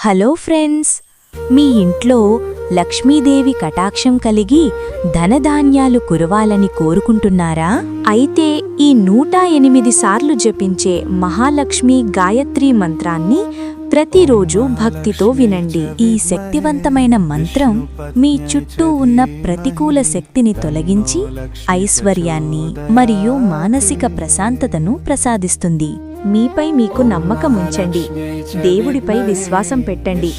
Hello friends, మీ ఇంట్లో లక్ష్మీదేవి కటాక్షం కలిగి ధనధాన్యాలు కురవాలని కోరుకుంటున్నారా? అయితే ఈ 108 సార్లు జపించే మహాలక్ష్మి గాయత్రి మంత్రాన్ని ప్రతిరోజు భక్తితో వినండి. ఈ శక్తివంతమైన మంత్రం మీ చుట్టూ ఉన్న ప్రతికూల శక్తిని తొలగించి ఐశ్వర్యాన్ని మరియు మానసిక ప్రశాంతతను ప్రసాదిస్తుంది. మీపై మీకు నమ్మకం ఉంచండి, దేవుడిపై విశ్వాసం పెట్టండి,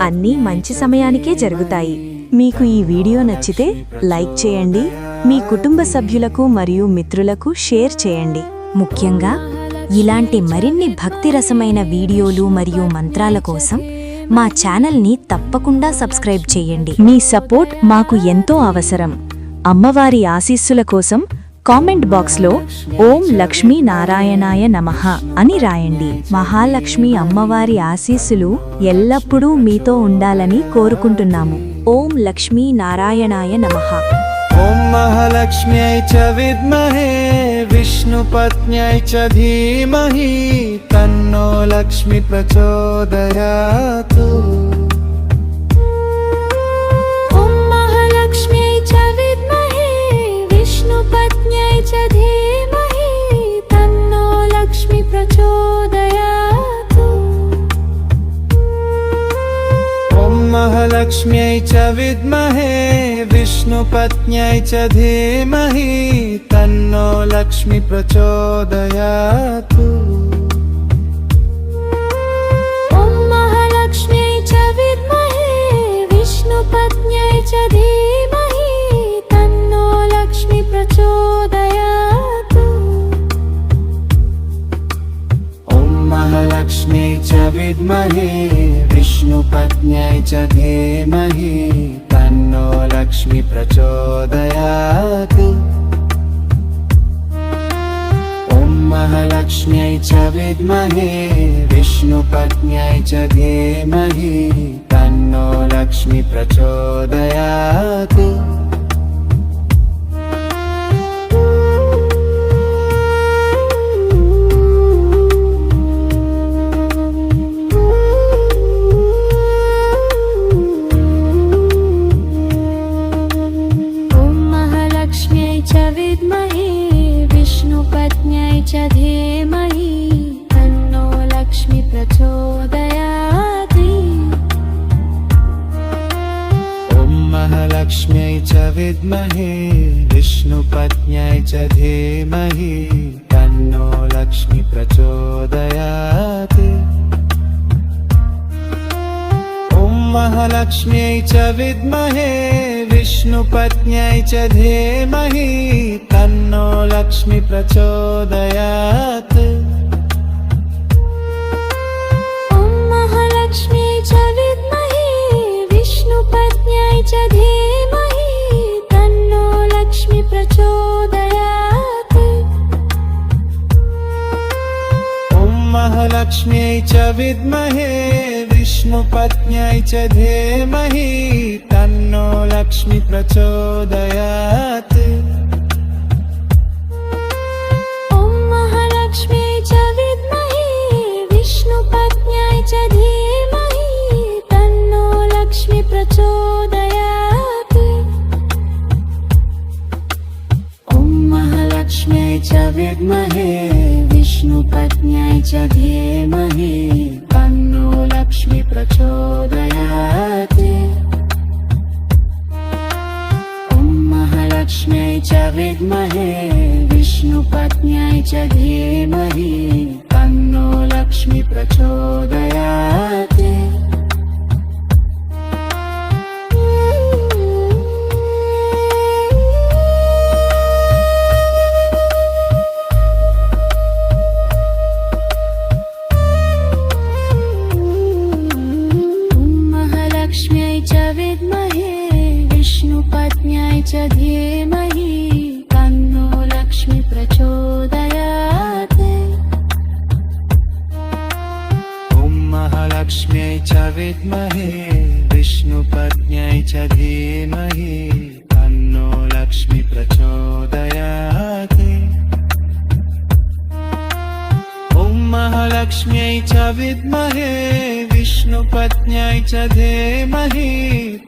అన్నీ మంచి సమయానికే జరుగుతాయి. మీకు ఈ వీడియో నచ్చితే లైక్ చేయండి, మీ కుటుంబ సభ్యులకు మరియు మిత్రులకు షేర్ చేయండి. ముఖ్యంగా ఇలాంటి మరిన్ని భక్తిరసమైన వీడియోలు మరియు మంత్రాల కోసం మా ఛానల్ని తప్పకుండా సబ్స్క్రైబ్ చేయండి. మీ సపోర్ట్ మాకు ఎంతో అవసరం. అమ్మవారి ఆశీస్సుల కోసం కామెంట్ బాక్స్లో ఓం లక్ష్మీ నారాయణాయ నమః అని రాయండి. మహాలక్ష్మి అమ్మవారి ఆశీస్సులు ఎల్లప్పుడూ మీతో ఉండాలని కోరుకుంటున్నాము. ఓం లక్ష్మీ నారాయణాయ నమః. ఓం మహాలక్ష్మ్యై చ విద్మహే విష్ణుపత్న్యై చ ధీమహి తన్నో లక్ష్మి ప్రచోదయాతు. మహాలక్ష్మ్యై చ విద్మహే విష్ణుపత్న్యై చ ధీమహి తన్నో లక్ష్మి ప్రచోదయాతు. ఓం మహాలక్ష్మ్యై చ విద్మహే విష్ణుపత్న్యై చ ధీమహి తన్నో లక్ష్మి ప్రచోదయాతు. ఓం మహాలక్ష్మ్యై చ విద్మహే విష్ణుపత్న్యై చ ధీమహి తన్నో లక్ష్మి ప్రచోదయాతు. ఓం మహాలక్ష్మ్యై చ విద్మహే విష్ణుపత్న్యై చ ధీమహి తన్నో లక్ష్మి ప్రచోదయాతు. చ ధీమహి తన్నో లక్ష్మి ప్రచోదయాతి. ఓం మహాలక్ష్మ్యై చ విద్మహే విష్ణుపత్న్యై చ ధీమహి తన్నో లక్ష్మి ప్రచోదయాతి. ఓం మహాలక్ష్మ్యై చ విద్మహే విష్ణుపత్న్యై చ ధీమహి తన్నో లక్ష్మి ప్రచోదయాత్. ఓం మహాలక్ష్మ్యై చ విద్మహే విష్ణుపత్న్యై చ ధీమహి తన్నో లక్ష్మి ప్రచోదయాత్. ఓం మహాలక్ష్మ్యై చ విద్మహే విష్ణుపత్న్యై చ ధీమహి తన్నో లక్ష్మి ప్రచోదయాత్. ఓం మహాలక్ష్మ్యై చ విద్మహే విష్ణుపత్న్యై చ ధీమహి తన్నో లక్ష్మి ప్రచోదయాత్. ఓం మహాలక్ష్మ్యై చ విద్మహే విష్ణుపత్న్యై చ ధీమహి తన్నో లక్ష్మి ప్రచోదయాత్. ఓం మహాలక్ష్మ్యై చ విద్మహే విష్ణుపత్న్యై చ ధీమహి తన్నో లక్ష్మి ప్రచోదయాత్. విష్ణుపత్న్యై చ ధీమహి తన్నో లక్ష్మి ప్రచోదయాత్. ఓం మహాలక్ష్మ్యై చ విద్మహే విష్ణుపత్న్యై చ ధీమహి తన్నో లక్ష్మి ప్రచోదయాత్. ఓం మహాలక్ష్మ్యై చ విద్మహే विष्णुपत्न्यै च धीमहि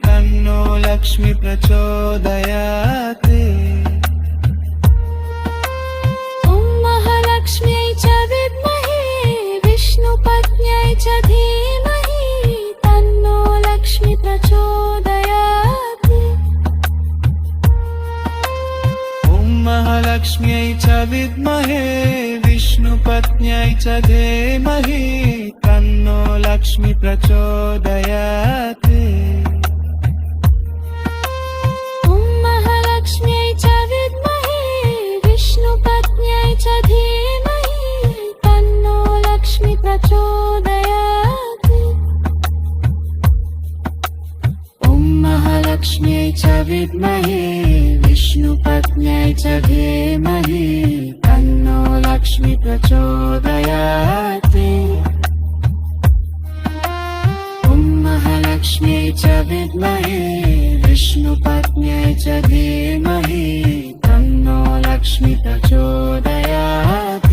तन्नो लक्ष्मी प्रचोदयात् ॐ महालक्ष्म्यै च विद्महे विष्णुपत्न्यै च धीमहि तन्नो लक्ष्मी प्रचोदयात् ॐ महालक्ष्म्यै च विद्महे विष्णुपत्न्यै च धीमहि तन्नो लक्ष्मी प्रचोदयात् ॐ महालक्ष्म्यै च विद्महे विष्णुपत्न्यै च धीमहि तन्नो लक्ष्मी प्रचोदयात् ॐ महालक्ष्म्यै च विद्महे विष्णुपत्न्यै च धीमहि तन्नो लक्ष्मी प्रचोदयात् ॐ महालक्ष्म्यै च विद्महे विष्णुपत्न्यै च धीमहि तन्नो लक्ष्मी प्रचोदयात्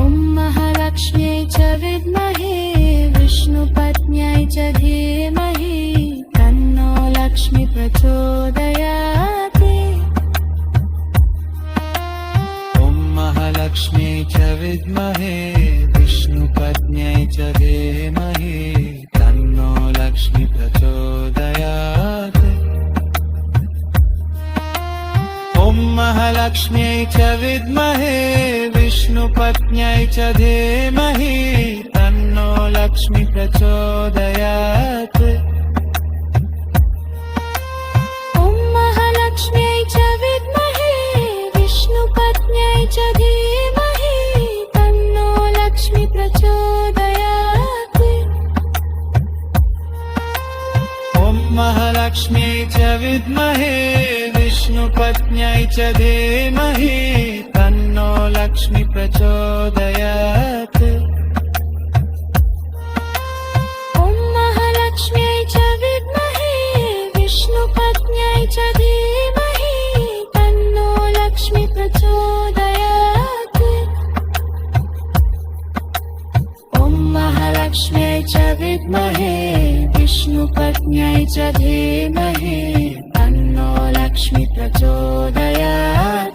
ॐ महालक्ष्म्यै च विद्महे विष्णुपत्न्यै च धीमहि तन्नो लक्ष्मी प्रचोदयात् ॐ महालक्ष्म्यै च विद्महे विष्णुपत्न्यै च धीमहि तन्नो लक्ष्मी प्रचोदयात् ॐ महालक्ष्म्यै च विद्महे विष्णुपत्न्यै च धीमहि तन्नो लक्ष्मी प्रचोदयात् ॐ महालक्ष्म्यै च विद्महे विष्णुपत्न्यै च धीमहि तन्नो लक्ष्मी प्रचोदयात् ॐ महालक्ष्म्यै च विद्महे विष्णुपत्न्यै च धीमहि तन्नो लक्ष्मी प्रचोदयात् ॐ महालक्ष्म्यै च विद्महे विष्णुपत्न्यै च धीमहि तन्नो लक्ष्मी प्रचोदयात् ॐ महालक्ष्म्यै च विद्महे विष्णुपत्न्यै च धीमहि तन्नो लक्ष्मी प्रचोदयात्